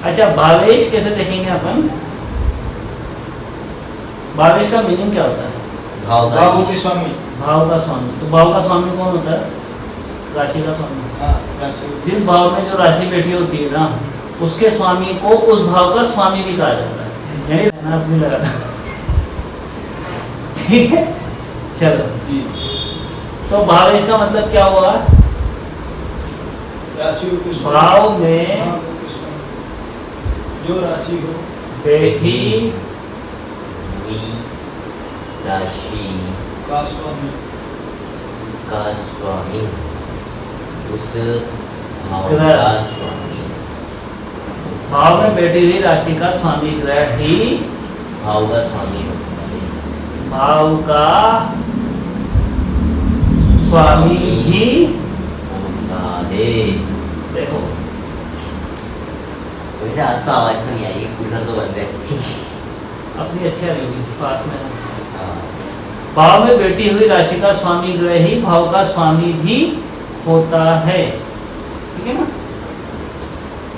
अच्छा, भावेश कैसे देखेंगे अपन? भावेश का मीनिंग क्या होता है? भाव के स्वामी। भाव का स्वामी। तो भाव का स्वामी कौन होता है? राशि का स्वामी। हाँ, राशि। जिस भाव में जो राशि बैठी होती है ना, उसके स्वामी को उस भाव का स्वामी भी कहा जाता है। यानी रहना अपनी लगा। ठीक है, चलो जी। तो भावेश का मतलब क्या हुआ? राशि के स्वामी। भाव में भाव के स्वामी। जो राशि हो बैठी राशि का स्वामी। का स्वामी, उस भाव ग्रह। का स्वामी। भाव में बैठी हुई राशि का स्वामी ग्रह ही भाव का स्वामी होता है। भाव का स्वामी ही होता है। देखो, वैसे आज तो आवाज तो नहीं आई, कूलर तो बंद है। अपनी अच्छी आ रही होगी पास में। हाँ। भाव में बैठी हुई राशि का स्वामी ग्रह ही भाव का स्वामी भी होता है। ठीक है ना?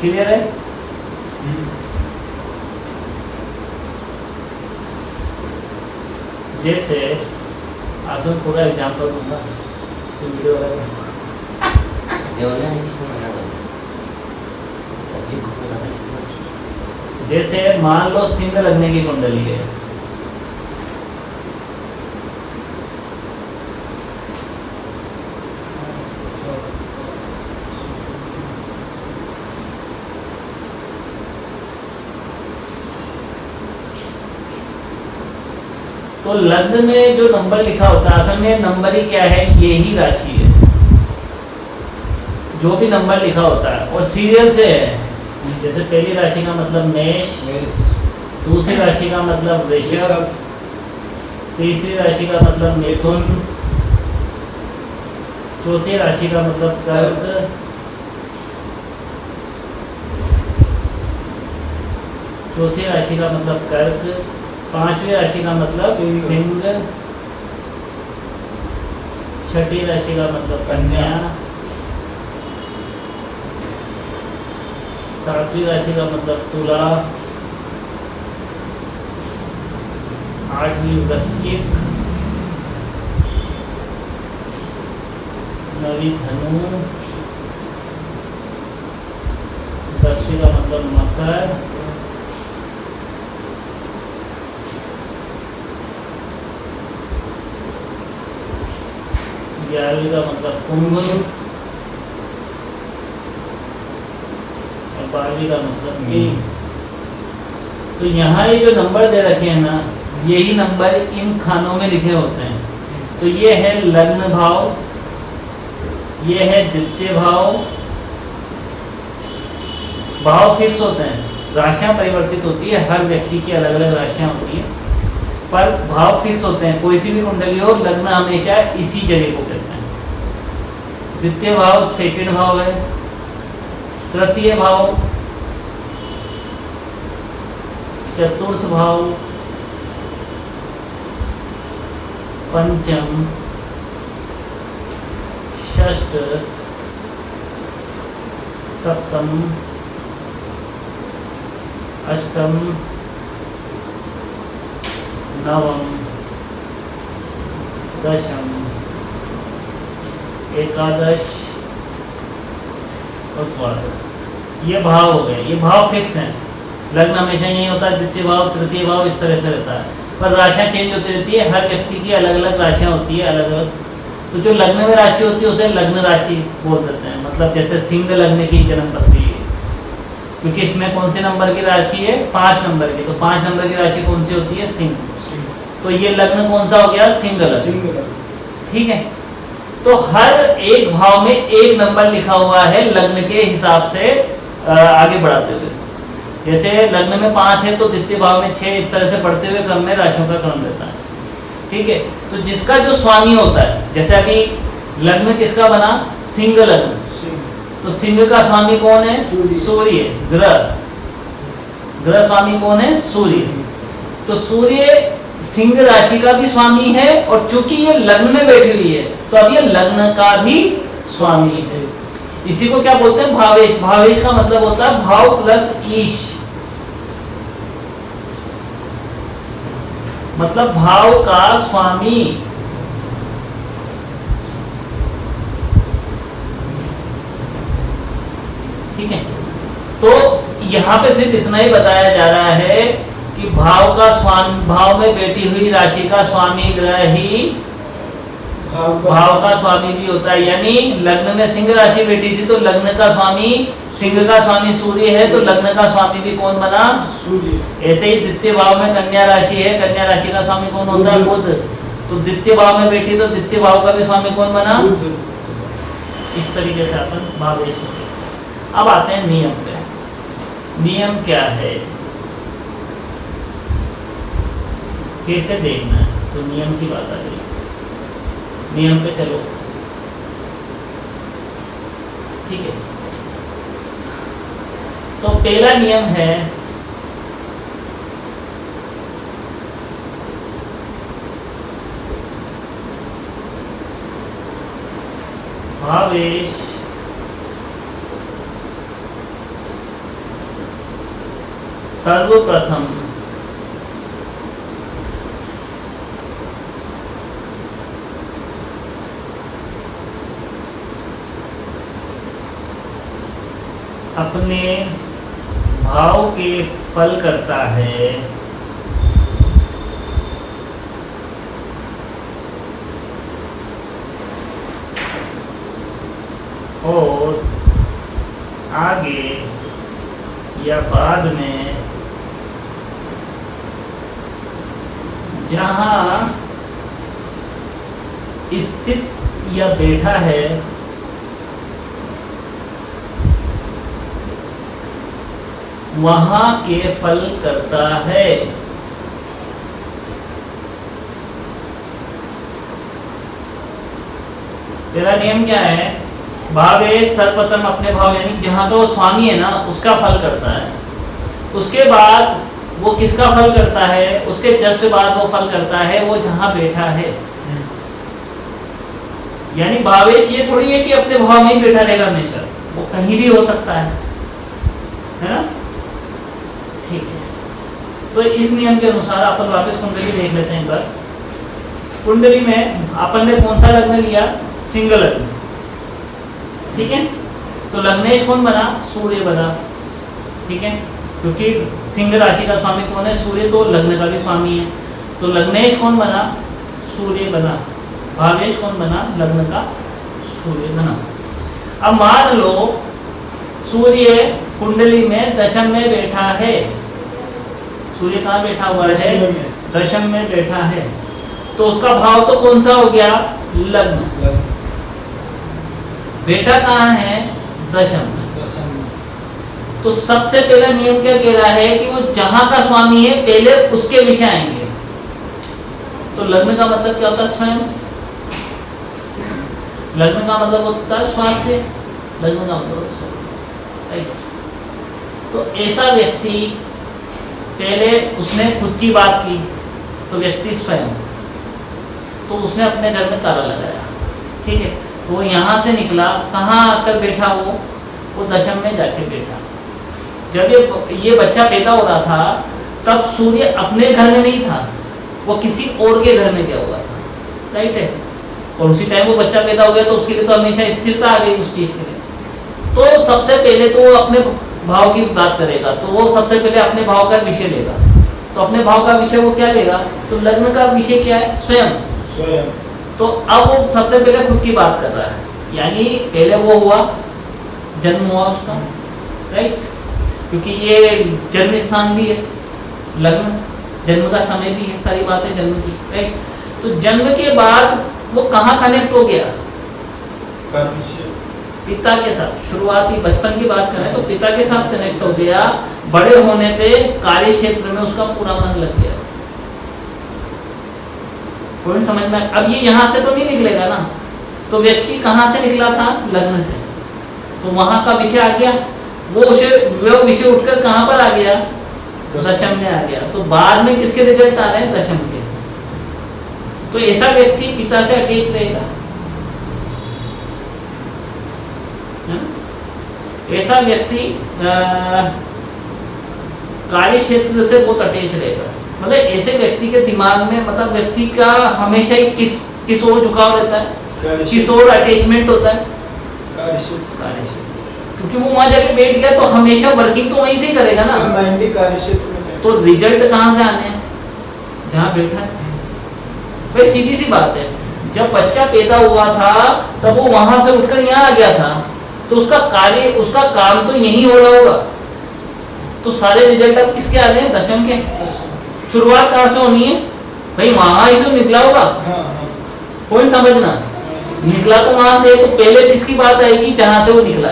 क्लियर है? जैसे आज मैं पूरा एग्जाम्पल दूंगा तो वीडियो वगैरह देवना है किसको मना कर? पब्लिक को पता चलना चाहिए। जैसे मान लो सिंह लगने की कुंडली है, तो लग्न में जो नंबर लिखा होता है असल में नंबर ही क्या है? ये ही राशि है जो भी नंबर लिखा होता है, और सीरियल से है। जैसे पहली राशि का मतलब मेष, दूसरी राशि का मतलब वृषभ, तीसरी राशि का मतलब मिथुन, चौथी राशि का मतलब कर्क, चौथी राशि का मतलब कर्क, पांचवी राशि का मतलब सिंह, छठी राशि का मतलब कन्या, सातवीं राशि का मतलब तुला, आठवीं वृश्चिक, नवीं धनु, 10वीं का मतलब मकर, 11वीं का मतलब कुंभ, और 12वीं का मतलब मीन। तो यहाँ ये जो नंबर दे रखे हैं ना, यही नंबर इन खानों में लिखे होते हैं। तो ये है लग्न भाव, ये है द्वितीय भाव। भाव फिक्स होते हैं, राशियां परिवर्तित होती है, हर व्यक्ति की अलग अलग राशियां होती है, पर भाव फिक्स होते हैं। कोई सी भी कुंडली हो, लग्न हमेशा इसी जगह को कहते हैं। द्वितीय भाव सेकंड भाव है, तृतीय भाव, चतुर्थ भाव, पंचम, षष्ठ, सप्तम, अष्टम, नवम, दशम, एकादश और द्वादश। ये भाव हो गए, ये भाव फिक्स हैं। लग्न हमेशा यही होता है, द्वितीय भाव तृतीय भाव इस तरह से रहता है, पर राशियां चेंज होती रहती है। हर व्यक्ति की अलग अलग राशियां होती है, अलग अलग। तो जो लग्न में राशि होती है उसे लग्न राशि बोल देते हैं। मतलब जैसे सिंह लग्न की जन्म पत्री है, क्योंकि इसमें कौन से नंबर की राशि है? 5 नंबर की। तो 5 नंबर की राशि कौन सी होती है? सिंह। तो ये लग्न कौन सा हो गया? सिंह लग्न। ठीक है, तो हर एक भाव में एक नंबर लिखा हुआ है लग्न के हिसाब से आगे बढ़ाते हुए। जैसे लग्न में 5 है तो द्वितीय भाव में 6, इस तरह से बढ़ते हुए क्रम में राशियों का क्रम रहता है। ठीक है, तो जिसका जो स्वामी होता है, जैसे अभी लग्न किसका बना? सिंह लग्न। तो सिंह का स्वामी कौन है? सूर्य। ग्रह, ग्रह स्वामी कौन है? सूर्य। तो सूर्य सिंह राशि का भी स्वामी है, और चूंकि ये लग्न में बैठी हुई है तो अब ये लग्न का भी स्वामी है। इसी को क्या बोलते हैं? भावेश। भावेश का मतलब होता है भाव प्लस ईश, मतलब भाव का स्वामी। ठीक है, तो यहां पे सिर्फ इतना ही बताया जा रहा है कि भाव का स्वामी, भाव में बैठी हुई राशि का स्वामी ग्रह ही भाव का स्वामी भी होता है। यानी लग्न में सिंह राशि बैठी थी तो लग्न का स्वामी, सिंह का स्वामी सूर्य है तो लग्न का स्वामी भी कौन बना? सूर्य। ऐसे ही द्वितीय भाव में कन्या राशि है, कन्या राशि का स्वामी कौन होता है? बुध। तो द्वितीय भाव में बैठी तो द्वितीय भाव का भी स्वामी कौन बना? बुध। इस तरीके से अपन भावेश को। अब आते हैं नियम पे। नियम क्या है, कैसे देखना है? तो नियम की बात आ गई, नियम पे चलो। ठीक है, तो पहला नियम है भावेश सर्वप्रथम अपने भाव के फल करता है और आगे या बाद में जहां स्थित या बैठा है वहां के फल करता है। तेरा नियम क्या है? भावेश सर्वप्रथम अपने भाव, यानी जहां तो स्वामी है ना उसका फल करता है, उसके बाद वो किसका फल करता है? उसके जस्ट बाद वो फल करता है वो जहां बैठा है। यानी भावेश ये थोड़ी है कि अपने भाव में ही बैठा रहेगा हमेशा, वो कहीं भी हो सकता है ना? ठीक है, तो इस नियम के अनुसार अपन वापस कुंडली देख लेते हैं एक बार। कुंडली में अपन ने कौन सा लग्न लिया? सिंह लग्न। ठीक है, तो लग्नेश कौन बना? सूर्य बना। ठीक है, क्योंकि सिंह राशि का स्वामी कौन है? सूर्य, तो लग्न का भी स्वामी है। तो लग्नेश कौन बना? सूर्य बना। भावेश कौन बना? लग्न का सूर्य बना। अब मान लो सूर्य कुंडली में दशम में बैठा है। सूर्य कहाँ बैठा हुआ है? दशम में बैठा है, तो उसका भाव तो कौन सा हो गया? लग्न। बेटा कहाँ है? दशम में। तो सबसे पहला नियम क्या कह रहा है कि वो जहां का स्वामी है पहले उसके विषय आएंगे। तो लग्न का मतलब क्या होता है? स्वयं। लग्न का मतलब होता है स्वास्थ्य, लग्न का मतलब राइट। तो ऐसा व्यक्ति पहले उसने खुद की बात की, तो व्यक्ति स्वयं, तो उसने अपने घर में ताला लगाया। ठीक है, तो वो यहां से निकला, कहाँ आकर बैठा? वो दशम में जाके बैठा। जब ये बच्चा पैदा हो रहा था तब सूर्य अपने घर में नहीं था, वो किसी और के घर में गया हुआ था। राइट है, और उसी टाइम वो बच्चा पैदा हो गया तो उसके लिए तो हमेशा स्थिरता आ गई उस चीज के लिए। तो सबसे पहले तो वो अपने भाव की बात करेगा, तो वो सबसे पहले अपने भाव का विषय लेगा। तो अपने भाव का विषय वो क्या लेगा? तो लग्न का विषय क्या है? स्वयं। तो अब वो सबसे पहले खुद की बात कर रहा है, यानी पहले वो हुआ, जन्म हुआ उसका, राइट, क्योंकि ये जन्म स्थान भी है, लग्न जन्म का समय भी है, सारी बातें जन्म की, राइट। तो जन्म के बाद वो कहाँ कनेक्ट हो गया? पिता के साथ। शुरुआती बचपन की बात करें तो पिता के साथ कनेक्ट हो गया। बड़े होने पे कार्य क्षेत्र में उसका पूरा मन लग गया। पॉइंट समझ में? अब ये यहां से तो नहीं निकलेगा ना, तो व्यक्ति कहां से निकला था? लग्न से, तो वहां का विषय आ गया, वो विषय उठकर कहां पर आ गया? दशम में आ गया। तो बाद में किसके रिजल्ट आ रहे हैं? दशम के। तो ऐसा व्यक्ति पिता से अटैच रहेगा, है ना? ऐसा व्यक्ति कार्य क्षेत्र से बहुत अटैच रहेगा। मतलब ऐसे व्यक्ति के दिमाग में, मतलब व्यक्ति का हमेशा ही किस ओर झुकाव रहता है, किस ओर अटैचमेंट होता है, कार्य क्षेत्र। क्योंकि वो वहां जाके बैठ गया तो हमेशा वर्किंग तो वहीं से ही करेगा ना, कार्य क्षेत्र में। तो रिजल्ट कहाँ से आने हैं, जहां बैठा है। भाई सीधी सी बात है, जब बच्चा पैदा हुआ था तब वो वहां से उठकर यहाँ आ गया था, तो उसका कार्य, उसका काम तो यही हो रहा होगा। तो सारे रिजल्ट अब किसके आ रहे हैं, दशम के। शुरुआत कहां से होनी है भाई, वहां ही से निकला होगा। पॉइंट समझना, निकला तो वहां से, तो पहले किसकी बात आएगी, जहां से वो निकला।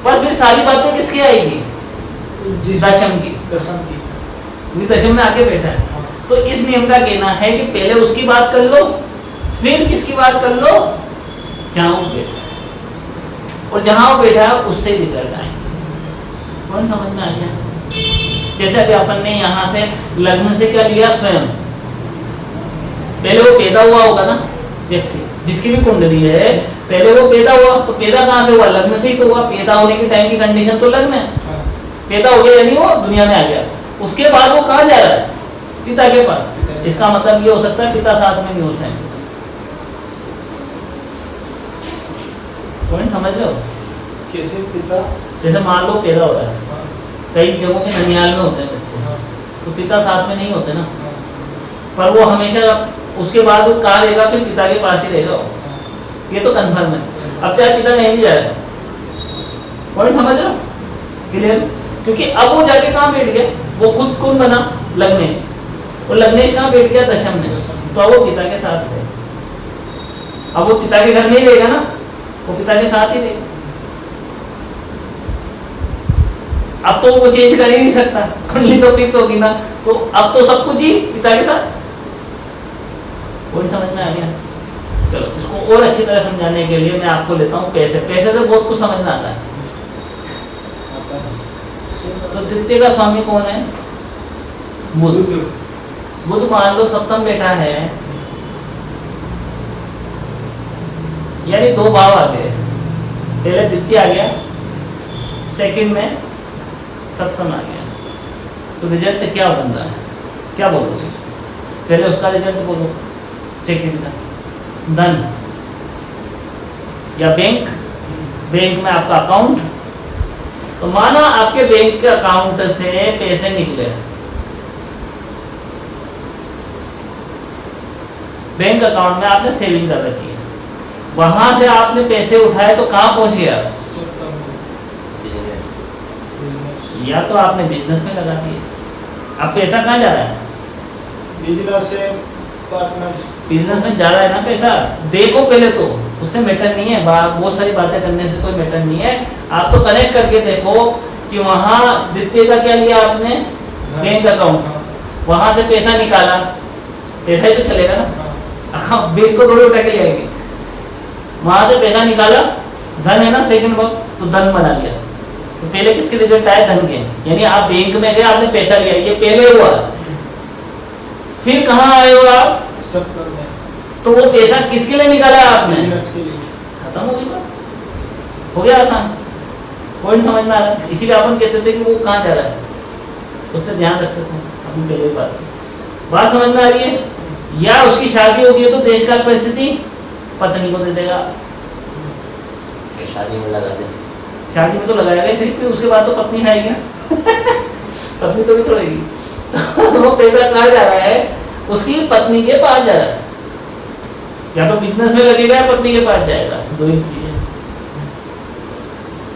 पर फिर सारी बातें किसकी आएगी, दशम की। दशम में आके बैठा है। तो इस नियम का कहना है कि पहले उसकी बात कर लो, फिर किसकी बात कर लो, जहां वो बैठा है। और जहां वो बैठा है उससे रिजल्ट आएंगे। कौन समझ में आ गया। जैसे अभी अपन ने यहां से लग्न से क्या लिया, स्वयं। पहले वो पैदा हुआ होगा ना व्यक्ति, जिसकी भी कुंडली है, पहले वो पैदा हुआ, तो पैदा कहां से हुआ, लग्न से ही तो हुआ। पैदा होने के टाइम की कंडीशन तो लग्न है। पैदा हो गया यानी वो दुनिया में आ गया। उसके बाद वो कहां जा रहा है, पिता के पास। इसका मतलब ये हो सकता है पिता साथ में नहीं उस टाइम। पॉइंट समझ रहे हो। कैसे पिता, जैसे मान लो पैदा हो रहा है, कई जगहों के ननिहाल में होते हैं बच्चे, तो पिता साथ में नहीं होते ना, पर वो हमेशा उसके बाद वो कहाँ रहेगा, फिर पिता के पास ही रहेगा वो। ये तो कन्फर्म है। अब चाहे पिता नहीं भी जाएगा, पॉइंट समझ रहे हो, क्लियर। क्योंकि अब वो जाके कहाँ बैठ गया, वो खुद कौन बना, लग्नेश। और लग्नेश कहाँ बैठ गया, दशम में। तो अब वो पिता के साथ रहे। अब वो पिता के घर नहीं रहेगा ना, वो पिता के साथ ही रहेगा। अब तो वो चेंज कर ही नहीं सकता, कुंडली तो फिक्स होगी ना, तो अब तो सब कुछ ही पिता के साथ। कोई समझ में आ गया। चलो इसको और अच्छी तरह समझाने के लिए मैं आपको लेता हूँ पैसे। पैसे से बहुत कुछ समझ में आता है। तो द्वितीय का स्वामी कौन है, बुध। बुध मान लो सप्तम बैठा है, यानी दो भाव आ गए। पहले द्वितीय आ गया, सेकंड में सप्तम आ गया। तो रिजल्ट क्या बन रहा है, क्या बोलोगे। पहले उसका रिजल्ट बोलो, सेकंड का धन या बैंक। बैंक में आपका अकाउंट, तो माना आपके बैंक के अकाउंट से पैसे निकले, बैंक अकाउंट में आपने सेविंग कर रखी है, वहां से आपने पैसे उठाए तो कहां पहुंचे आप, या तो आपने बिजनेस में लगा दिया। अब पैसा कहां जा रहा है, बिजनेस से पार्टनर, बिजनेस में जा रहा है ना पैसा। देखो पहले तो उससे मैटर नहीं है, बहुत सारी बातें करने से कोई मैटर नहीं है। आप तो कनेक्ट करके देखो कि वहां द्वितीय का क्या लिया आपने, बैंक अकाउंट, वहां से पैसा निकाला, पैसा ही तो चलेगा ना, बैंक को थोड़ी उठा के ले आएंगे। वहां से पैसा निकाला, धन है ना सेकंड वर्क, तो धन बना लिया। तो पहले किसके रिजल्ट आए, धन के। यानी आप बैंक में गए, आपने पैसा लिया, ये पहले हुआ। फिर कहाँ आए हो आप, सप्तम में। तो वो पैसा किसके लिए निकाला आपने, बिजनेस के लिए। खत्म हो गई बात, हो गया आसान। पॉइंट समझ में आ रहा है। इसीलिए अपन कहते थे कि वो कहाँ जा रहा है, उस पर ध्यान रखते थे अपनी पहले बात समझ में आ रही है। या उसकी शादी होगी तो देश काल परिस्थिति पत्नी को दे देगा, शादी में लगा दे, शादी में तो लगाएगा सिर्फ, फिर उसके बाद तो पत्नी खाएगी ना पत्नी तो भी छोड़ेगी वो पैसा कहाँ जा रहा है, उसकी पत्नी के पास जा रहा है। या तो बिजनेस में लगेगा या पत्नी के पास जाएगा, दो ही चीजें।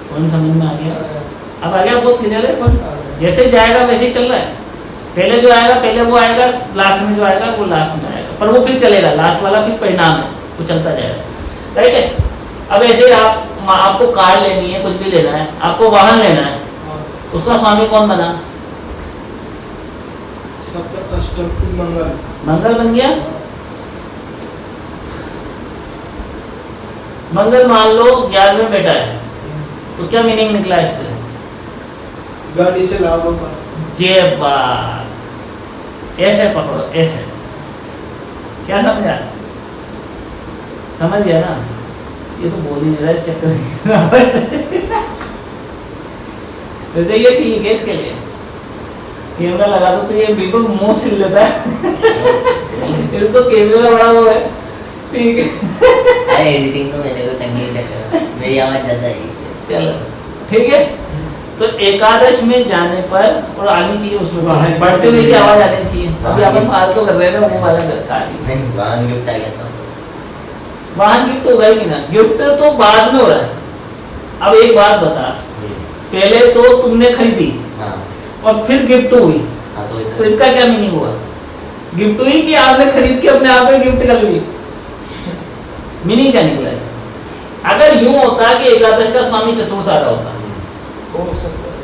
कौन समझ में आ गया, अब आ गया, बहुत क्लियर है। जैसे जाएगा वैसे ही चल रहा है। पहले जो आएगा पहले वो आएगा, लास्ट में जो आएगा वो लास्ट में आएगा, पर वो फिर चलेगा, लास्ट वाला फिर परिणाम है, वो चलता जाएगा। राइट है। अब ऐसे आपको कार लेनी है, कुछ भी लेना है, आपको वाहन लेना है, उसका स्वामी कौन बना, मंगल। मंगल बन गया। मंगल मान लो 11 में बैठा है, तो क्या मीनिंग निकला इससे, गाड़ी से लाभ होगा। जे बात, ऐसे पकड़ो, ऐसे। क्या समझा, समझ गया ना। ये तो बोल ही नहीं रहा इस चक्कर में वैसे ये ठीक है इसके लिए, कैमरा लगा दो तो ये बिल्कुल मुंह सिल लेता है। इसको कैमरे का बड़ा वो है, ठीक है। अरे एडिटिंग तो मेरे को करनी ही चाहिए, मेरी आवाज ज्यादा है। चलो ठीक है। तो एकादश में जाने पर, और आनी चाहिए उसमें बढ़ते हुए की आवाज आनी चाहिए। अभी अपन फालतू कर रहे थे, मुंह वाला नहीं, वाहन गिफ्ट आ गया था। वाहन गिफ्ट होगा ही ना, गिफ्ट तो बाद में हो रहा है। अब एक बात बता, पहले तो तुमने खरीदी हाँ और फिर गिफ्ट हुई, हाँ, तो इसका क्या मीनिंग हुआ? गिफ्ट हुई कि आपने खरीद के अपने आप में गिफ्ट कर ली? मीनिंग क्या निकला इसका? अगर यूं होता कि एकादश का स्वामी चतुर्थ आ रहा होता हो सकता है।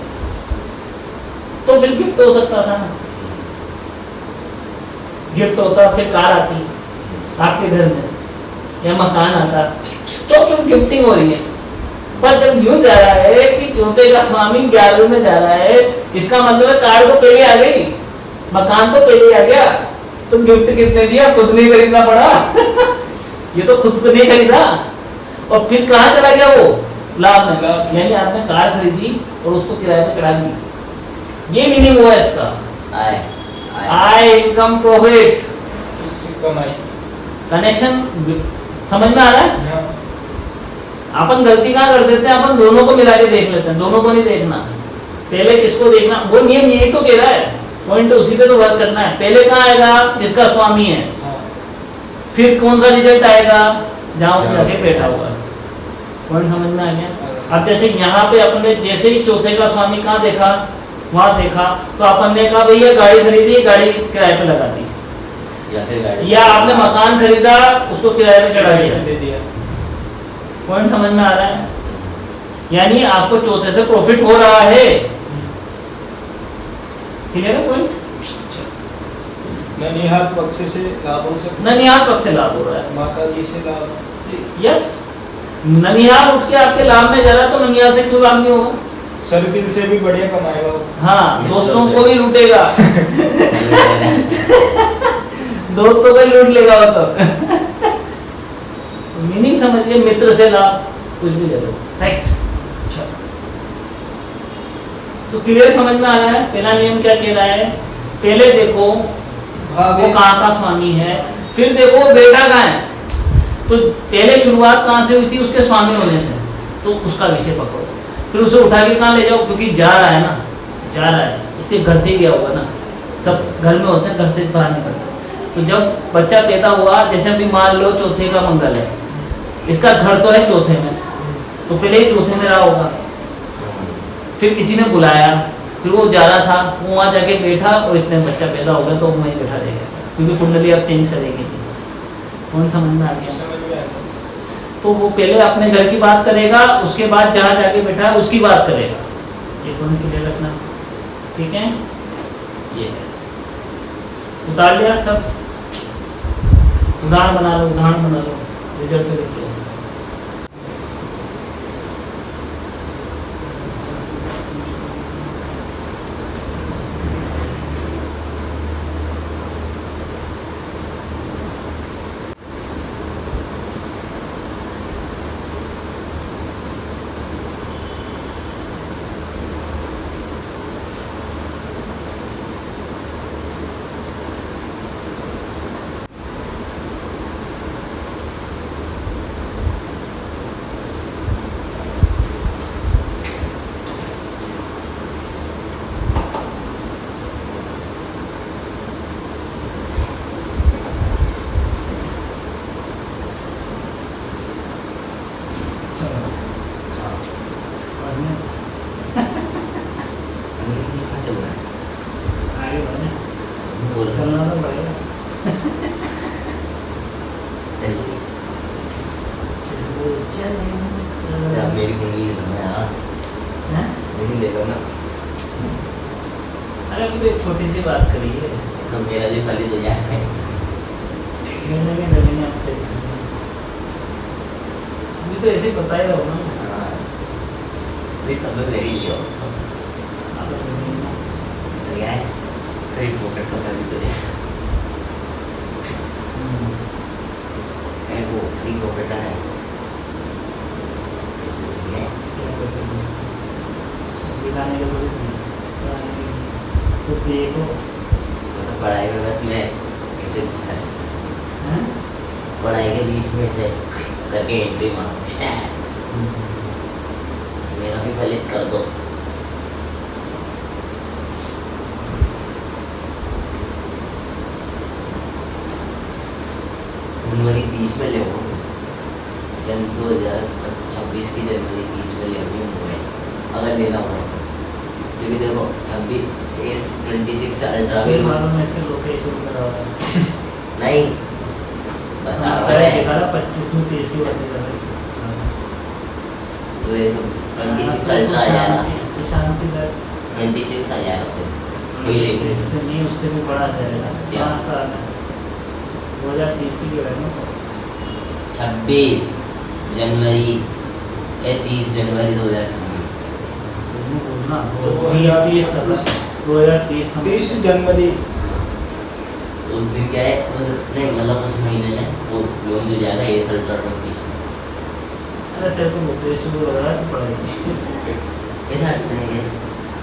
तो फिर गिफ्ट हो सकता था ना। गिफ्ट होता, फिर कार आती आपके घर में या मकान आता, तो फिर गिफ्टिंग हो रही है। पर जब यूं जा रहा है कि चौथे का स्वामी 11वें में जा रहा है, इसका मतलब है कार तो पहले आ गई, मकान तो पहले आ गया, तो गिफ्ट कितने दिया? खुद नहीं खरीदना पड़ा। ये तो खुद को नहीं खरीदा, और फिर कहाँ चला गया वो? लाभ में। यानी आपने कार खरीदी और उसको किराए पे चढ़ा दी। ये मीनिंग हुआ इसका। आय, इनकम, प्रॉफिट, इससे कमाई। कनेक्शन समझ में आ रहा है? हाँ। अपन गलती कहाँ कर देते हैं, अपन दोनों को मिला के देख लेते हैं। दोनों को नहीं देखना, पहले किसको देखना। वो नियम यही तो कह रहा है, पॉइंट उसी पे तो वर्क करना है। पहले कहाँ आएगा? जिसका स्वामी है। हाँ। फिर कौन सा रिजल्ट आएगा? जहां वो जाके बैठा हुआ है। पॉइंट समझ में आ गया? अब जैसे यहाँ पे अपने जैसे ही चौथे का स्वामी कहाँ देखा, वहां देखा, तो अपन ने कहा भैया गाड़ी खरीदी, गाड़ी किराए पे लगा दी, या फिर गाड़ी, या आपने मकान खरीदा, उसको किराए पे चढ़ा दे दिया। दिया। पॉइंट समझ में आ रहा है? यानी आपको चौथे से प्रॉफिट हो रहा है। क्लियर है पॉइंट? ननिहाल पक्ष से लाभ हो सकता ननिहाल पक्ष से लाभ हो रहा है। माता जी से लाभ। यस, ननिहाल उठ के आपके लाभ में जा रहा है, तो ननिहाल से क्यों लाभ नहीं होगा? सर्किल से भी बढ़िया कमाएगा वो। हाँ, दोस्तों को भी लूटेगा। दोस्तों को ही लूट लेगा वो तो। मीनिंग समझ गए? मित्र से लाभ, कुछ भी ले लो, राइट? अच्छा, तो क्लियर समझ में आ रहा है? पहला नियम क्या कह रहा है? पहले देखो वो कहाँ का स्वामी है, फिर देखो वो बेटा कहाँ है। तो पहले शुरुआत कहाँ से हुई थी? उसके स्वामी होने से। तो उसका विषय पकड़ो, फिर उसे उठा के कहाँ ले जाओ, क्योंकि जा रहा है ना, जा रहा है, उसके घर से ही गया होगा ना। सब घर में होते हैं, घर से बाहर निकलते हैं। तो जब बच्चा पैदा हुआ, जैसे अभी मान लो चौथे का मंगल है, इसका घर तो है चौथे में, तो पहले ही चौथे में रहा होगा। फिर किसी ने बुलाया, फिर वो जा रहा था, वो वहां जाके बैठा और इतने बच्चा पैदा हो गया, तो वहीं बैठा रहेगा, क्योंकि कुंडली अब चेंज करेगी। कौन समझ में आ गया? समझ में आया। तो वो पहले अपने घर की बात करेगा, उसके बाद जहां जाके बैठा है उसकी बात करेगा। ये कौन क्लियर रखना, ठीक है? ये है, उतार लिया सब। उदाहरण बना लो, उदाहरण बना लो, रिजल्ट लिख लो। चलना तो पड़ेगा। चलिए, चलो अब मेरी कुंडली ले लो ना यार, हैं? मेरी ले लो ना। अरे अभी तो एक छोटी सी बात करी है, तो मेरा भी खाली तो यार है। लेने आपसे अभी तो ऐसे ही बता ही रहा हूँ ना। हाँ, ये सब लोग ले ही लियो। आप लोग लेना। सही है, फिर पॉकेट का भी तो है। वो फ्री पॉकेट है, ऐसे नहीं है। क्या कर सकते हैं? दिखाने के लिए तो देखो मतलब पढ़ाई में बस मैं ऐसे घुसा है। हैं? पढ़ाई के बीच में से करके एंट्री मारो, मेरा भी फलित कर दो। जनवरी 30 में ले 2026 की जनवरी 30 में ले अगर लेना हो, क्योंकि देखो 26 से अल्ट्रा फिर मालूम है इसके लोकेशन करा हुआ है। नहीं बता रहा पहले हूँ दिखा रहा 25 में 30 की बातें कर रहे तो ये 26 अल्ट्रा आ जाएगा, शांति दर 26 आ जाएगा वही लेके इससे नहीं उससे भी बड़ा जाएगा क्या? 5 साल है 2030 की जो है ना 26 जनवरी या 30 जनवरी 2026। बोलना तो 2030 30 जनवरी उस दिन क्या है नहीं मतलब उस महीने में वो लोन जो जाएगा ये साल टर्म 30। अरे तेरे को लोकेशन को लग रहा है तो पड़ेगी कैसा हटेंगे,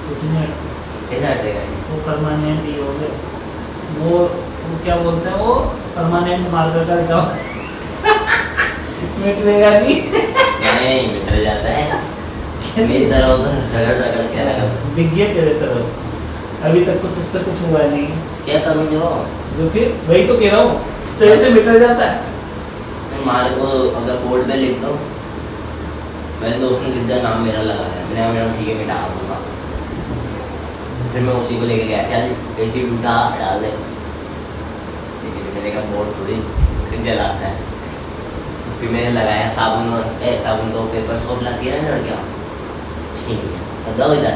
कुछ नहीं कैसा हटेगा ये? वो परमानेंट ही हो गए वो क्या बोलते हैं वो परमानेंट मार्कर का क्या मिटेगा नहीं मिट जाता है मेरी तरह उधर रगड़ रगड़ के रगड़ दिख गया तेरे तरफ अभी तक तो तुझसे कुछ हुआ नहीं क्या करूँ जो फिर वही तो कह रहा हूँ तेरे से मिट जाता है मैं मार को अगर बोर्ड पे लिख दो, मैंने दोस्त ने लिख दिया नाम मेरा लगा है, मैंने कहा मैडम ठीक है मैं डाल दूंगा। फिर मैं उसी को लेके गया चल ऐसी उठा डाल दे, लेकिन मैंने कहा बोर्ड थोड़ी फिर जलाता है। फिर मैंने लगाया साबुन और साबुन का पेपर सोप लाती है ना लड़कियाँ, छीन लिया दो इधर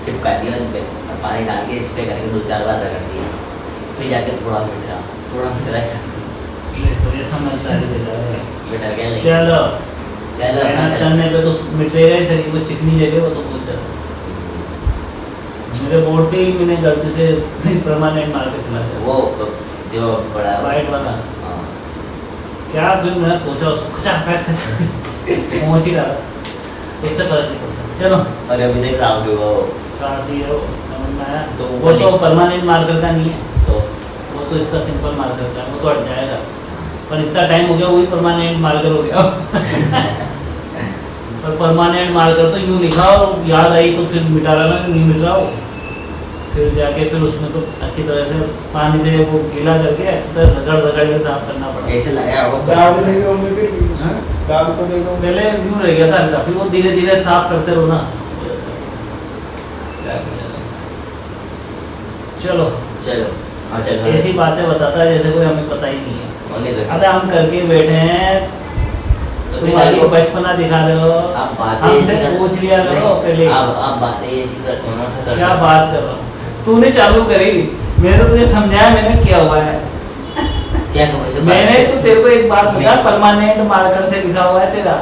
चिपका दिया उन पे और पानी डाल के इस पे करके 2-4 बार रगड़ दिया, फिर जाके थोड़ा मिट रहा तो ये समझदारी दे रहा है मिटर गया लेकिन चलो चलो मेहनत करने पे तो मिटेगा ही सही वो चिकनी जगह वो तो भूल जाता मेरे बोर्ड पे ही मैंने गलती से परमानेंट मार के चला दिया वो जो बड़ा वाइट वाला हाँ क्या फिर मैं पूछा उसको खचा पहुंच ही रहा उससे पता नहीं पड़ता चलो और अभी तक साफ भी हुआ वो साथ ही हो समझ में आया तो वो तो परमानेंट मार्कर का नहीं है तो वो तो इसका सिंपल मार्कर का है वो तो हट जाएगा पर इतना टाइम हो गया वही परमानेंट मार्कर हो गया पर परमानेंट मार्कर तो यूँ लिखा और याद आई तो फिर मिटा रहा ना नहीं मिट रहा हो फिर जाके फिर उसमें तो अच्छी तरह से पानी से वो गीला करके अच्छी तरह रगड़ के साफ करना पड़ा ऐसे लगाया वो दाग लगे होंगे फिर भी हाँ? दाग तो लगे होंगे पहले यूँ रह गया था हल्का फिर वो धीरे धीरे साफ करते रहो ना चलो चलो हाँ चलो ऐसी बातें बताता है जैसे कोई हमें पता ही नहीं है होने दो। अरे हम करके बैठे हैं तो तुम फिर आगे देखो, बचपना दिखा रहे हो आप बातें हमसे ऐसी कर- पूछ लिया करो नहीं, पहले आप बातें ऐसी करते हो ना फिर क्या बात कर रहा हूँ तूने चालू करी मैंने तो तुझे समझाया मैंने क्या हुआ है क्या कहो ऐसे मैंने बात- तो तेरे को एक बात बता नहीं। परमानेंट मार्कर से लिखा हुआ है तेरा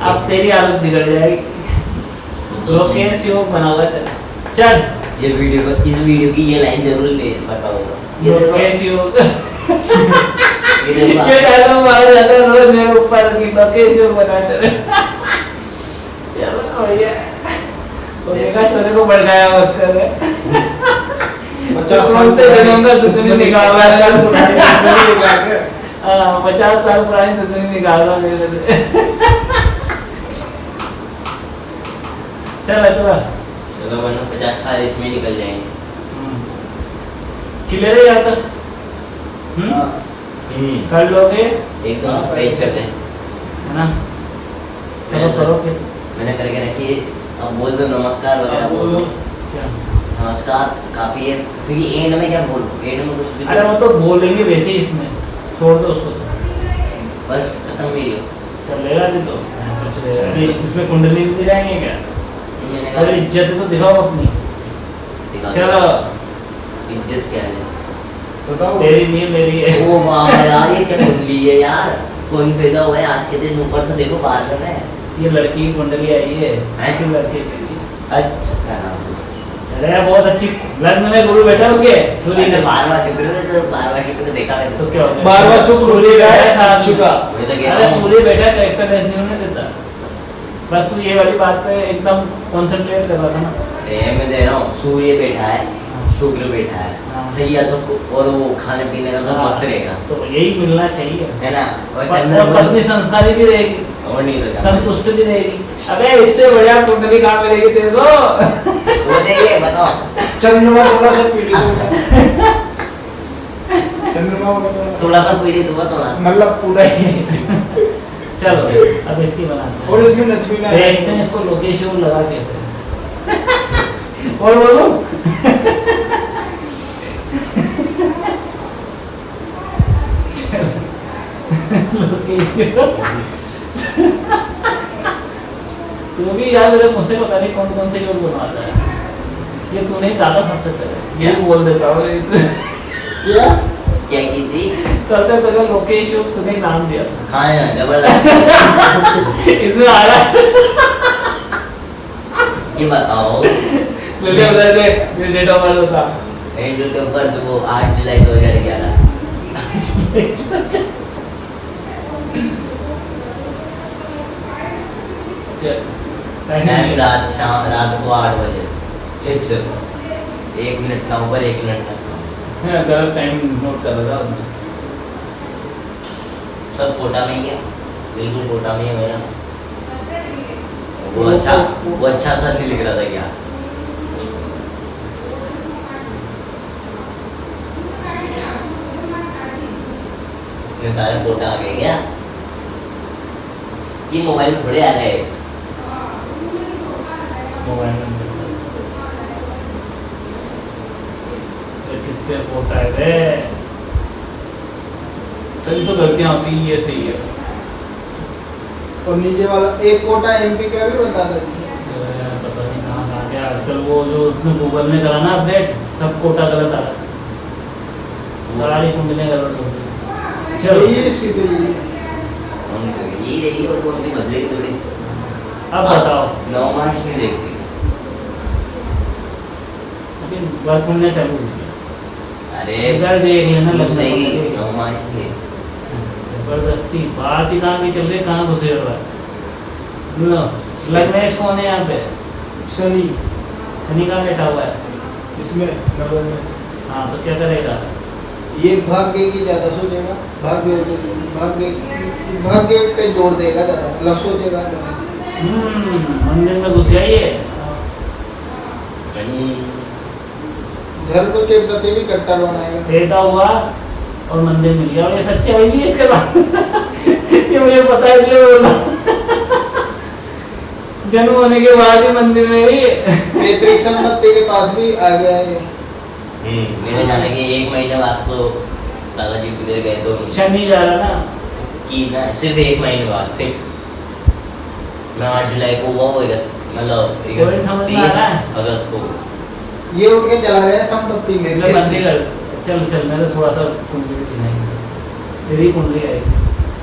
अब तेरी हालत बिगड़ जाएगी लोकेश योग बना हुआ है तेरा चल ये वीडियो को इस वीडियो की ये लाइन जरूर ले बताऊंगा ये देखो लोकेश योग ये देखो ये डायलॉग मार जाता है रोज मेरे ऊपर की लोकेश योग बना तेरे चलो भैया तो देखा छोरे को भड़काया उसका 50 साल बोलते दिनों का दुश्मनी निकाल रहा है 50 साल पुरानी दुश्मनी निकाल रहा मेरे से चल चलो चलो वरना 50 साल इसमें निकल जाएंगे। क्लियर है यहाँ तक कर लोगे एकदम सफेद चले है ना चलो करो फिर मैंने करके रखी है। अब बोल दो नमस्कार वगैरह बोल दो क्या नमस्कार काफी है क्योंकि एंड में क्या बोलूं एंड में कुछ भी अरे वो तो बोलेंगे वैसे ही इसमें छोड़ दो उसको बस खत्म वीडियो। चलेगा नहीं तो अभी इसमें कुंडली भी जाएंगे क्या मैंने अरे कहा इज्जत तो दिखाओ अपनी दिखा दो। चलो इज्जत क्या है बताओ तेरी नहीं है मेरी है ओ वाह यार ये क्या कुंडली है यार कौन पैदा हुआ है आज के दिन ऊपर तो देखो बाहर में है। ये लड़की की कुंडली आई है ऐसी लड़के के लिए अच्छा क्या नाम है? अरे बहुत अच्छी लग्न में गुरु बैठा उसके छुरी अच्छा, ने 12वां शुक्र में तो 12वां शुक्र देखा मैंने तो क्या हो गया 12वां शुक्र हो सूर्य गया है, बैठा साथ में। चुका। वही तो कह अरे रहा हूँ। सूर्य बैठा करेक्टरनेस नहीं होने देता बस तू ये वाली बात पे एकदम कॉन्सेंट्रेट कर रहा था ना। मैं दे रहा हूँ, सूर्य बैठा है, हाँ। शुक्र बैठा है, हाँ। सही है सबको, और वो खाने पीने का सब मस्त रहेगा, तो यही मिलना चाहिए, है ना। और और पत्नी संस्कारी भी रहेगी, और नहीं तो क्या, संतुष्ट भी रहेगी। अबे इससे बढ़िया कुंडली कहाँ मिलेगी तेरे को? वो देखिए बताओ, चंद्रमा थोड़ा सा पीड़ित हो गया। चंद्रमा हो गया थोड़ा सा पीड़ित हुआ, थोड़ा मतलब पूरा ही। चलो अब इसकी बनाते हैं, और इसमें लक्ष्मीनारायण देखते हैं इसको लोकेश योग लगा कैसे। और बोलो लोकेश योग। तू भी यार मेरे मुझसे पता नहीं कौन कौन से योग बनवाता है, ये तूने ज्यादा सबसे पहले ये बोल देता हूँ। क्या क्या की थी, सबसे पहले लोकेश योग तूने नाम दिया था, खाए डबल इसमें आ रहा है। ये बताओ, ले ले उधर से ये डेट ऑफ बर्थ था। जो के ऊपर जो वो 8 जुलाई 2011, टाइम रात को 8 बजे, फिक्स 1 मिनट का ऊपर 1 मिनट का, गलत टाइम नोट कर रहा था। सब कोटा में ही है, बिल्कुल कोटा में ही है मेरा। वो अच्छा सा नहीं लिख रहा था क्या, ये सारे कोटा आ गए क्या, ये मोबाइल में थोड़े आ गए, मोबाइल में कितने फोटा है रे, तभी तो गलतियां होती हैं, ये सही है। और नीचे वाला एक कोटा एमपी का भी बता दो। पता नहीं कहाँ आ गया आजकल, वो जो उसने गूगल ने करा ना अपडेट, सब कोटा गलत आ रहा है, सारी कुंडलियां गलत हो गई। चलो यही इसकी तो यही ये रही, और कौन सी बदलेगी थोड़ी। अब बताओ, 9 मार्च में देखते अभी वर्क पुण्य चालू हुई है। अरे इधर देख लेना, कुछ लगता नहीं, है 9 मार्च में जबरदस्ती बात ही कहाँ की चल रही है, कहाँ घुसे हो रहा है। लो लग्नेश कौन है यहाँ पे, शनि शनि का बैठा हुआ है, इसमें नंबर में हाँ तो क्या करेगा, ये भाग्य की ज्यादा सोचेगा, भाग्य भाग्य पे जोर देगा ज्यादा, मतलब सोचेगा ज्यादा। मंदिर में घुस जाइए, धर्म के प्रति भी कट्टर बनाएगा। बेटा हुआ और मंदिर मिल गया, और ये सच्चाई भी है इसके बाद। ये मुझे पता है इसलिए बोल रहा। जन्म होने के बाद ही मंदिर में गई। पैतृक संपत्ति के पास भी आ गया है ये। मेरे जाने के 1 महीने बाद तो दादाजी किधर गए तो शनि जा रहा ना, की ना, सिर्फ 1 महीने बाद फिक्स। मैं 8 जुलाई को हुआ होगा, मतलब कोई समझ में आ रहा है? 30 अगस्त को ये उठ के चला गया संपत्ति में। मैं बंदी कर, चल चल मैं तो थोड़ा सा कुंडली दिखाएंगे, तेरी कुंडली आएगी।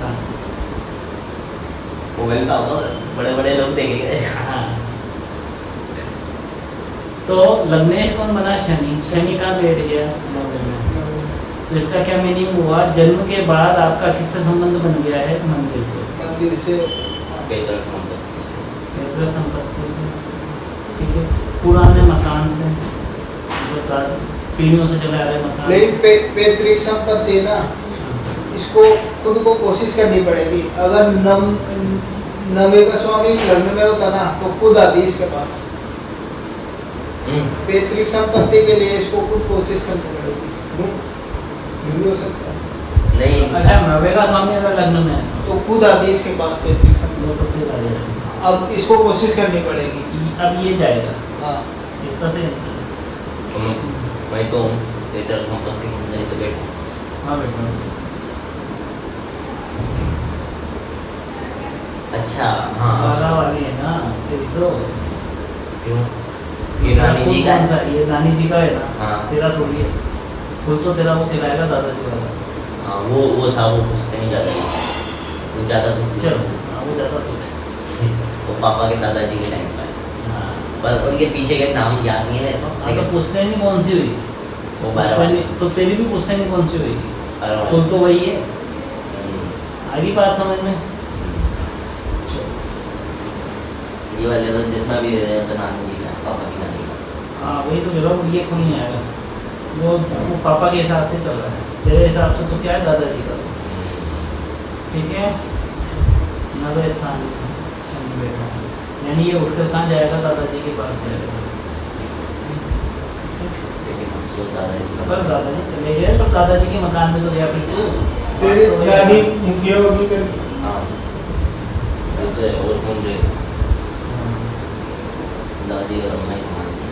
हाँ मोबाइल का होगा, बड़े बड़े लोग देखेंगे। हाँ। तो लग्नेश कौन बना, शनि, शनि का बैठ गया नौकरी में, तो इसका क्या मीनिंग हुआ, जन्म के बाद आपका किससे संबंध बन गया है, मंदिर से, मंदिर से पैतृक संपत्ति से। पैतृक संपत्ति से, ठीक है, पुराने मकान से, जो पीढ़ियों से चले आ रहे मकान। लेकिन पैतृक संपत्ति ना, इसको खुद को कोशिश करनी पड़ेगी। अगर नवे का स्वामी लग्न में होता ना तो खुद आती इसके पास। पैतृक संपत्ति के लिए इसको खुद कोशिश करनी पड़ेगी, नहीं हो सकता। नहीं, अच्छा नवे का स्वामी अगर लग्न में है तो खुद आती इसके पास पैतृक संपत्ति। तो फिर आ जाएगा। अब इसको कोशिश करनी पड़ेगी। अब ये जाएगा, हाँ, इतना से मैं तो पैतृक संपत्ति के अंदर ही तो बैठा। हाँ बेटा, अच्छा हाँ, बारह वाली है ना तेरी तो, क्यों? ये रानी जी का कौन सा, ये रानी जी का है ना, हाँ। तेरा थोड़ी है, फुल तो तेरा वो खिलाएगा दादाजी वाला। हाँ, वो था, वो पूछते नहीं जाता, वो ज़्यादा कुछ चलो हाँ, वो ज्यादा कुछ वो पापा के दादाजी के टाइम पर, हाँ बस उनके पीछे के नाम याद नहीं है मेरे को, हाँ, तो लेकिन पूछते नहीं कौन सी हुई, वो 12 वाली। तो तेरी भी पूछते नहीं कौन सी हुई, 12 वाली। फुल तो वही है, हम्म, आगे बात समझ में। ये वाले तो जिसमें भी रहे तो नानी जी का, पापा की नानी का। हाँ वही तो मेरा ये कोई नहीं आएगा, वो पापा के हिसाब से चल रहा है, तेरे हिसाब से तो क्या है दादाजी का। ठीक है, नवे स्थान शनि बैठा है, यानी ये उठकर कहाँ जाएगा, दादाजी के पास जाएगा। लेकिन अफसोस दादाजी का पर दादाजी चले गए, पर दादाजी के मकान में तो गया फिर तू। तेरी नानी मुखिया होगी कर। हाँ वो तो है, और कौन रहेगा, दादी और अम्मा ही समान थी।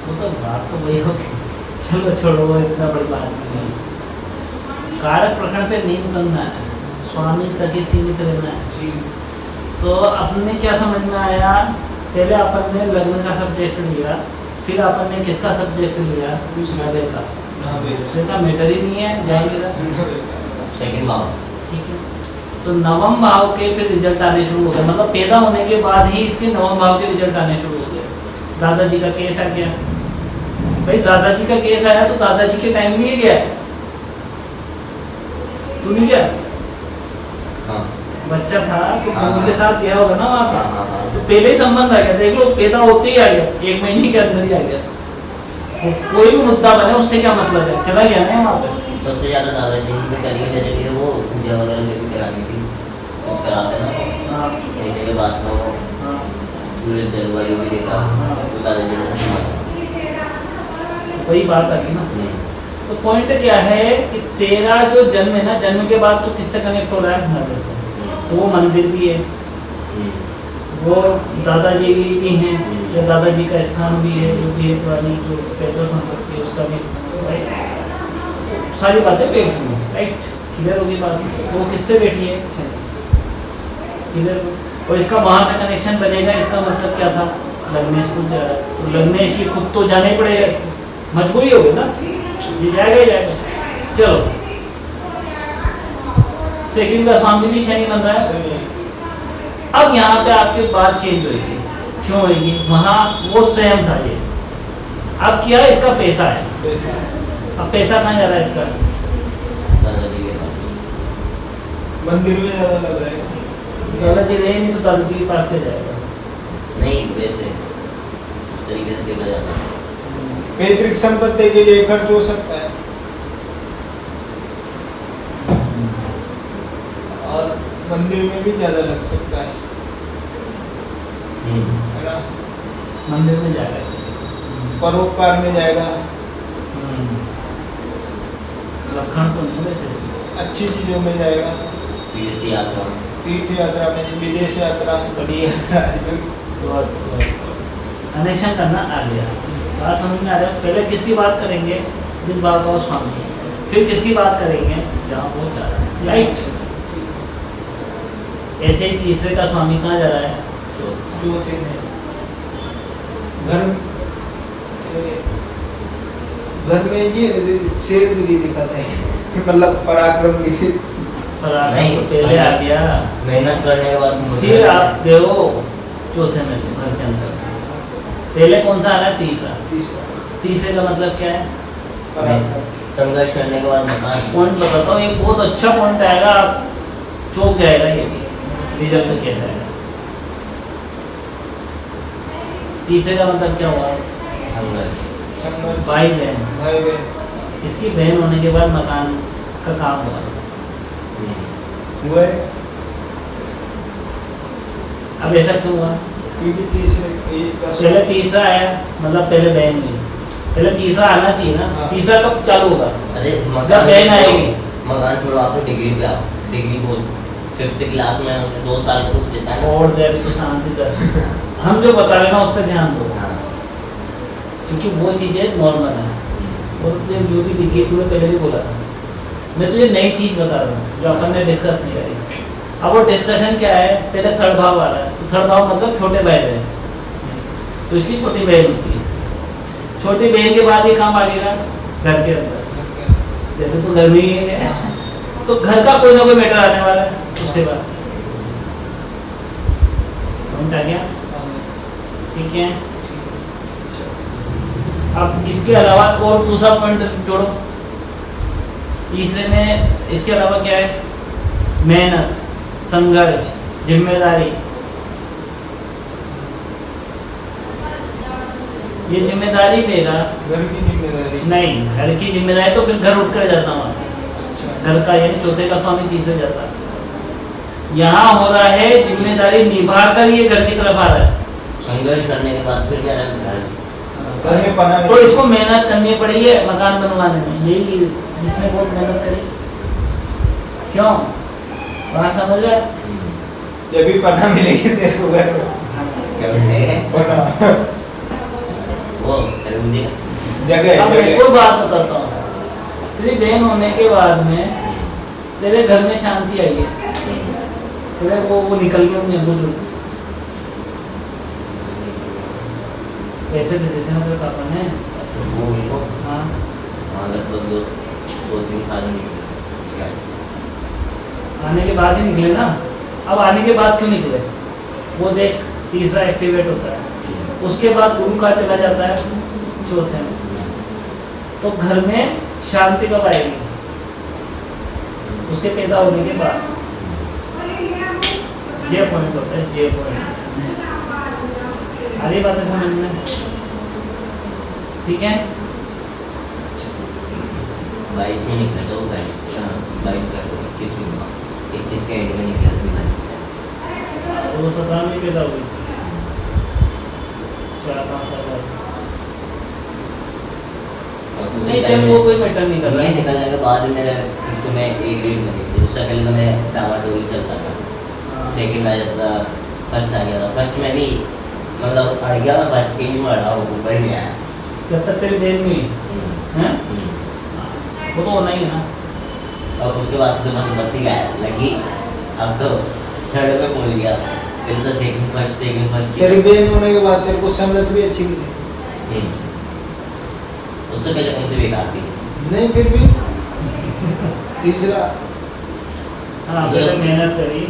वो तो बात तो वही होगी, चलो छोड़ो, वो इतना बड़ी बात नहीं है। कारक प्रकरण पे नहीं उतरना है, स्वामी तक ही सीमित रहना है। तो अपने क्या समझ में आया, पहले अपन ने लग्न का सब्जेक्ट लिया, फिर अपन ने किसका सब्जेक्ट लिया, नवे का। दूसरे का मैटर ही नहीं है, जाएंगे सेकंड भाव। ठीक है, तो नवम भाव के फिर रिजल्ट आने शुरू हो गए, मतलब पैदा होने के बाद ही इसके नवम भाव के रिजल्ट आने शुरू हो गए। दादाजी का केस आ गया, भाई दादाजी का केस आया तो दादाजी के टाइम में ही गया, तू नहीं गया, हाँ बच्चा था तो हाँ, उनके साथ गया होगा ना वहाँ हाँ, पे, हाँ, हाँ। तो पहले ही संबंध आ गया, देख लो पैदा होते ही आ गया, 1 महीने के अंदर ही आ गया। तो कोई भी मुद्दा बने उससे क्या मतलब है, चला गया ना वहाँ पे। सबसे ज्यादा दादाजी की करियर मेरे लिए वो पूजा वगैरह जो भी करानी थी वो कराते ना, हाँ कहने के बाद में वो हाँ, सूरज जलवायु भी देखा, वो दादाजी ने संभाला। वही बात आ गई ना। तो पॉइंट क्या है कि तेरा जो जन्म है ना, जन्म के बाद तो किससे कनेक्ट हो रहा है, नवे से। तो वो मंदिर भी है, वो दादाजी भी हैं, या दादाजी का स्थान भी है, जो भी है पुरानी जो पेट्रोल संपत्ति है उसका भी स्थान है, राइट। सारी बातें पेट में, राइट, क्लियर होगी बात। तो वो किससे बैठी है, क्लियर। और इसका वहां से कनेक्शन बनेगा, इसका मतलब क्या था, लग्नेश खुद जा रहा है, तो लग्नेश ही खुद तो जाना ही पड़ेगा, मजबूरी होगी ना, ये जाएगा ही जाएगा। चलो, सेकंड का स्वामी भी शनि बन रहा है। अब यहाँ पे आपकी बात चेंज होगी, क्यों होगी, वहां वो स्वयं था ये, अब क्या है, इसका पैसा है, अब पैसा कहाँ जा रहा है इसका, दादाजी के पास। मंदिर में ज्यादा लग रहा है। दादाजी रहे नहीं तो दादाजी के पास से जाएगा। नहीं वैसे उस तरीके से देखा जाता है। पैतृक संपत्ति के लिए खर्च हो सकता है, और मंदिर में भी ज्यादा लग सकता है ना। मंदिर में जाएगा इसका। परोपकार में जाएगा, लक्षण तो नहीं वैसे इसमें। अच्छी चीजों में जाएगा, तीर्थ यात्रा तीर्थ यात्रा में, विदेश यात्रा, बड़ी यात्रा। कनेक्शन करना आ गया, बात समझ में आ रहा है। पहले किसकी बात करेंगे, जिस बात का स्वामी, फिर किसकी बात करेंगे, जहाँ वो जा रहा है, राइट। ऐसे ही तीसरे का स्वामी कहाँ जा रहा है, चौथे में घर, घर में ये शेर भी दिखाते हैं, मतलब पराक्रम की। नहीं, पहले आ गया, मेहनत करने के बाद फिर आप देखो चौथे में घर के अंदर पहले कौन सा आ रहा है, तीसरा। तीसरे का मतलब क्या है, पराक्रम। संघर्ष करने के बाद मकान। पॉइंट बताता हूँ, एक बहुत अच्छा पॉइंट आएगा, आप चौंक जाएगा, ये रिजल्ट कैसा है। तीसरे का मतलब क्या हुआ, संघर्ष। भाई बहन, भाई बहन इसकी बहन होने के बाद मकान का काम हुआ। हुआ है, अब ऐसा क्यों हुआ, क्योंकि तीसरे पहले तीसरा आया, मतलब पहले बहन हुई, पहले तीसरा आना चाहिए ना। हाँ। तीसरा कब चालू होगा, अरे जब बहन आएगी। मकान छोड़ो, आपको डिग्री पे आओ, डिग्री बोल 5th क्लास में उसे 2 साल का कुछ देता है ना। और दे अभी तो शांति कर, हम जो बता रहे हैं ना उस पर ध्यान दो, हाँ। क्योंकि वो चीजें नॉर्मल है। और तुझे जो भी दिखी तूने पहले भी बोला था, मैं तुझे नई चीज बता रहा हूँ जो अपन ने डिस्कस नहीं करी। अब वो डिस्कशन क्या है, पहले थर्ड भाव आ रहा है, तो थर्ड भाव मतलब छोटे भाई बहन, तो इसकी छोटी बहन होती है। छोटी बहन के बाद ये काम आ गया घर के अंदर, जैसे तो घर में ही है, तो घर का कोई ना कोई मैटर आने वाला है उसके बाद। समझ आ गया, ठीक है। अब इसके अलावा और दूसरा पॉइंट जोड़ो, तीसरे में इसके अलावा क्या है, मेहनत, संघर्ष, जिम्मेदारी, ये जिम्मेदारी लेगा। घर की जिम्मेदारी नहीं, घर की जिम्मेदारी तो फिर घर उठ कर जाता हूँ, घर का यानी चौथे का स्वामी तीसरे जाता है। यहाँ हो रहा है जिम्मेदारी निभा कर ये घर की तरफ आ रहा है। संघर्ष करने के बाद फिर क्या घर घर में पना तो इसको मेहनत करनी पड़ेगी मकान बनवाने में, यही जिसने बहुत मेहनत करी। क्यों वहाँ समझ रहे? जब भी पना मिलेगी तेरे को घर में क्या बोलते हैं? पना वो मुझे जगह अब मैं जगह कोई बात बताता हूँ, तेरी बहन होने के बाद में तेरे घर में शांति आई है, तेरे वो निकल गए होंगे बुजुर्ग, पैसे दे देते हैं मेरे पापा ने। अच्छा वो उनको हाँ, अगर तो 2-3 साल नहीं आने के बाद ही निकले ना। अब आने के बाद क्यों निकले? वो देख तीसरा एक्टिवेट होता है, उसके बाद गुरु का चला जाता है चौथे में। तो घर में शांति कब आएगी? उसके पैदा होने के बाद। जे पॉइंट होता है, जे पॉइंट। आधी बातें समझ में? ठीक है। 22 में निकला तो 22 का 21 में हुआ, 21 के एंड में निकला तो वो 17 में पैदा हुई, 4-5 साल बाद। नहीं, जब वो कोई मैटर नहीं कर रहा मैं है। निकलने के बाद मेरा फिर तो मैं एक ग्रेड में थी, उससे पहले तो मैं डावाडोल चलता था, सेकंड आ जाता, फर्स्ट आ गया था। फर्स्ट में भी मतलब अड़ गया, मैं फर्स्ट के ही में अड़ा, ऊपर ही नहीं आया। जब तक तेरी देर में है वो तो होना ही है ना। और उसके बाद से मतलब बढ़ती गया लगी, अब तो थर्ड में पहुंच गया, फिर तो सेकंड फर्स्ट तेरी बहन होने के बाद तेरे को संगत भी अच्छी मिली उससे पहले कौन सी बेकार थी? नहीं, फिर भी तीसरा हाँ, पहले मेहनत करी,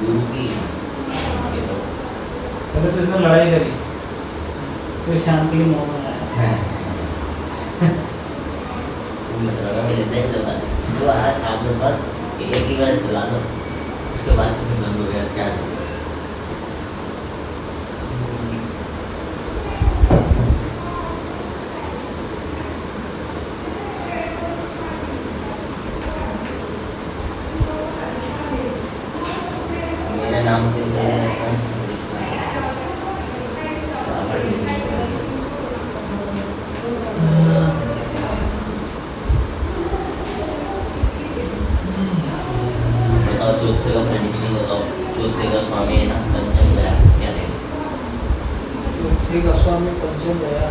गुरु की पहले तो इसमें लड़ाई करी, फिर शांति के मोह में आया। मतलब मैं लेते ही चलता तो आज शाम को बस एक ही बार चला दो, उसके बाद से फिर बंद हो गया क्या। मेरे नाम से बताओ, चौथे का प्रेडिक्शन बताओ। चौथे का स्वामी है ना, पंचम गया, क्या देगा? ठीक है, स्वामी पंचम गया।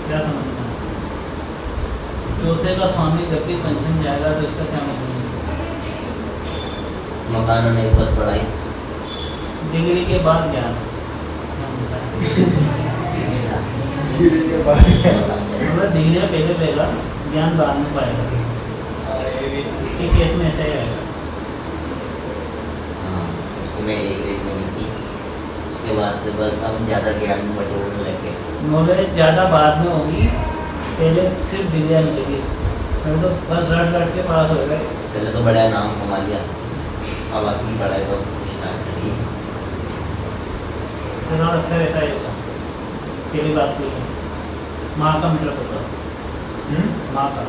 क्या समझना? चौथे का स्वामी जब भी पंचम जाएगा तो इसका क्या मतलब है? मकान होने के बाद पढ़ाई, डिग्री के बाद ज्ञान। धीरे के बाद मतलब डिग्री पहले पहला, ज्ञान बाद में पाएगा। इसके केस में ऐसा ही आएगा। हाँ, उसको मैं एक ग्रेड में नहीं थी, उसके बाद से बस हम ज़्यादा ज्ञान बटोरने लगे। नॉलेज ज़्यादा बाद में होगी, पहले सिर्फ डिग्रियाँ मिलेगी इसको। फिर तो बस रट के पास हो गए। पहले तो बड़ा नाम कमा लिया, अब असली पढ़ाई तो स्टार्ट करी। चुनाव रखते रहता है होगा। तेरी बात हुई है, माँ का मतलब होता है, माँ का।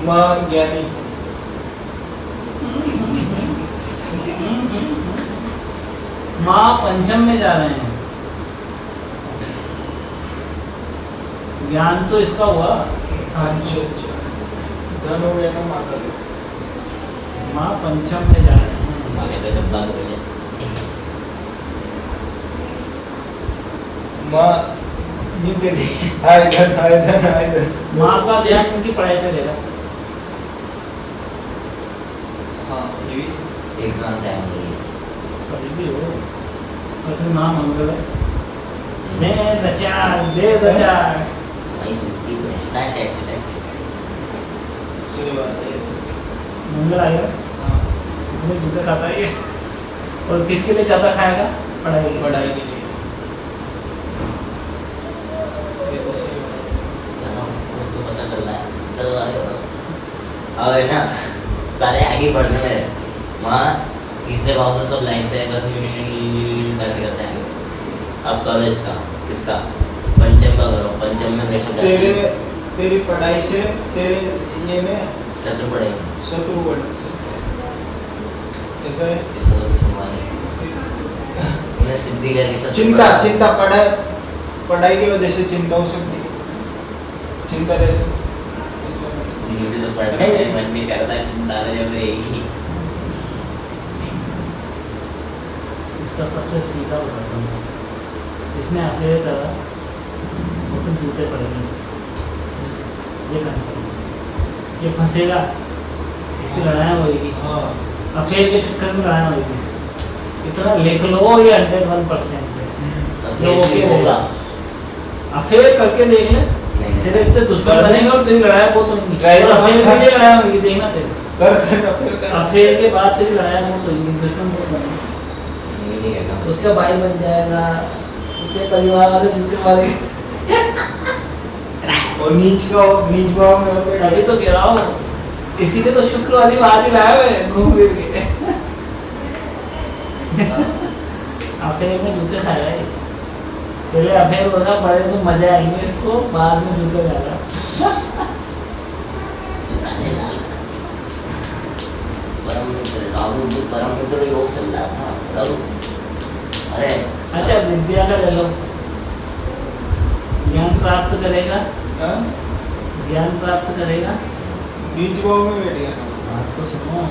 माँ ज्ञानी, माँ पंचम में जा रहे हैं, ज्ञान तो इसका हुआ। अच्छा अच्छा, धन हो गया ना माता का। माँ पंचम में जा रहे हैं। आगे तो जब बात हो जाए माँ नहीं देती, आए धन आए धन आए धन। माँ का ध्यान उनकी पढ़ाई पे देगा। हाँ, ये भी एग्जाम टाइम नहीं है। कभी भी हो, और फिर माँ मंगल है। दे दचार दे दचार। वही सुनती है छोटा सेट सही बात है। मंगल आएगा हाँ, हमें जूते खाता है ये। और किसके लिए ज्यादा खाएगा? पढ़ाई के लिए। पढ़ाई के लिए ये तो सही बात है। उसको पता चल रहा है चलो आगे बढ़ो। अब है ना सारे आगे बढ़ने में वहाँ तीसरे भाव से सब लाइन से बस करते करते आगे। अब करो इसका किसका पंचम का करो। पंचम में वैसे तेरे तेरी पढ़ाई से तेरे ये में चतुर पड़ेगा शत्रु बढ़ ऐसा है। ऐसा तो कुछ हुआ नहीं। उन्हें सिद्धि करके शत्रु चिंता बढ़ेगा। चिंता पढ़ाई की वजह से चिंता हो सकती है। चिंता रह सकती मुझे तो पढ़ने में मन नहीं करता चिंता तो जब रहेगी। इसका सबसे सीधा उदाहरण है। इसने आते करा वो तो जूते पड़ेंगे ये करना पड़ेगा। ये फंसेगा इसकी लड़ाई होगी। हाँ अफेयर के चक्कर में लड़ाई होगी इसकी। इतना लिख लो ये 101% अब लोगों ये के होगा अफेयर करके देख ले। नहीं। तेरे इतने दुश्मन बनेगा और तेरी लड़ाई बहुत होगी। Try और अफेयर कर। के लिए लड़ाई होगी देखना तेरे। कर फिर अफेयर के बाद तेरी लड़ाई बहुत होगी दुश्मन बहुत बनेगा। नहीं कहता उसका भाई बन जाएगा उसके परिवार वाले जूते मारे। और नीच भाव में हो गए। अभी तो कह रहा हूँ इसीलिए तो शुक्र वाली बात ही लाया हुए घूम फिर के। अफेयर में जूते खाएगा ये। पहले अफेयर होगा बड़े तो मजा आएंगे इसको बाद में जूते खाएगा। परम मित्र योग चल रहा था कल। अरे अच्छा विद्या का ले लो। ज्ञान प्राप्त करेगा हाँ? ज्ञान प्राप्त करेगा। नीच भाव में बैठ गया। बात तो सुनो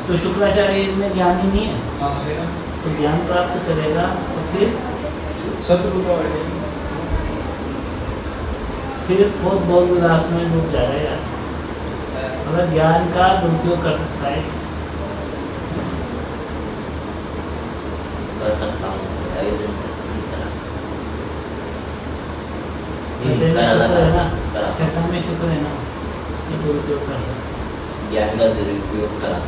तो शुक्राचार्य में ज्ञान ही नहीं है हाँ है ना। तो ज्ञान प्राप्त करेगा तो शत्रु का बैठेगा। फिर बहुत बहुत विलास में डूब जाएगा यार। अगर ज्ञान का दुरुपयोग कर सकता है कर सकता हूँ छठे में शुक्र है ना करा छठा में शुक्र है ना ये दुरुपयोग कर सकता है ज्ञान का दुरुपयोग करा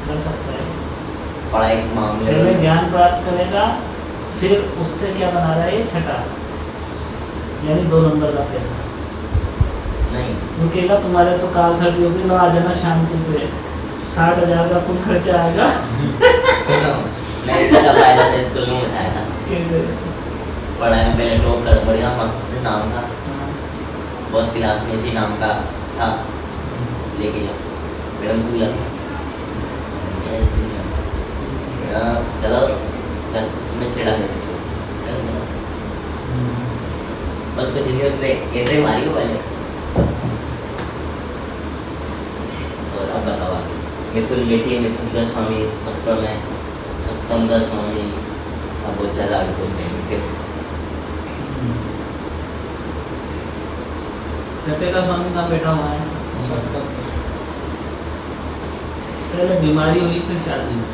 कर सकता है। पढ़ाई के मामले पहले में ज्ञान प्राप्त करेगा फिर उससे क्या बना रहा है ये छठा यानी 2 नंबर का पैसा नहीं रुकेगा तुम्हारे तो काल सर्दी होगी लो आ जाना शांति पे 60,000 का कुल खर्चा आएगा। सुनो मैं इसका फायदा तो स्कूल में उठाया था। पढ़ाई में पहले टॉप कर बढ़िया मस्त नाम था बस क्लास में इसी नाम का था लेके जा मैडम को लगा चलो मैं छेड़ा देती बस कुछ नहीं उसने ऐसे मारी हो पहले। और अब बताओ आगे। मिथुन बैठी मिथुन का स्वामी सप्तम है सप्तम का स्वामी अब बहुत ज़्यादा आगे बोलते हैं फिर छठे का स्वामी कहाँ बैठा हुआ है सप्तम। पहले बीमारी हुई फिर शादी हुई।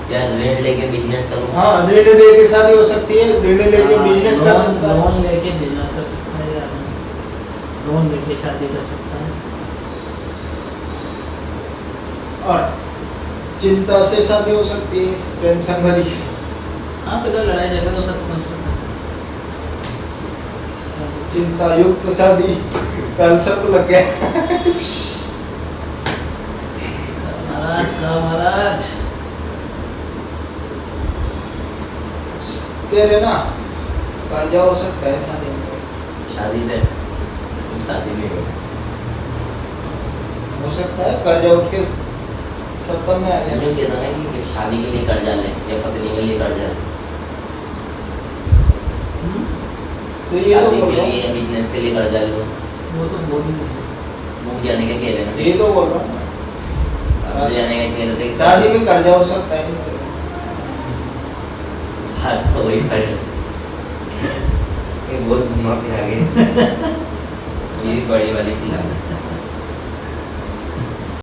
क्या ऋण लेके बिजनेस करूँ। हाँ ऋण लेके शादी हो सकती है। ऋण लेके बिजनेस कर सकता है। लोन लेके बिजनेस कर सकता है या लोन लेके शादी कर सकता है। और चिंता से शादी हो सकती है। टेंशन भरी। हाँ पहले लड़ाई झगड़ा हो सकता है। चिंता युक्त शादी कल सब लग गया। महाराज तेरे ना कर्जा हो सकता है शादी में। शादी में शादी में हो सकता है कर्जा उठ के सप्तम में आ जाए। मैंने कहता ना कि शादी के लिए कर्जा ले या पत्नी के लिए कर्जा ले तो ये तो शादी बोल के रहा हूँ। लिए या बिजनेस के लिए कर्जा लो वो तो बोल ही मुझ जाने का कह लेना ये तो बोल रहा हूँ। मुझ जाने का कह रहे थे शादी में कर्जा हो सकता है। बात तो वही कर ये बहुत घुमा फिरा गए ये बड़ी वाली खिला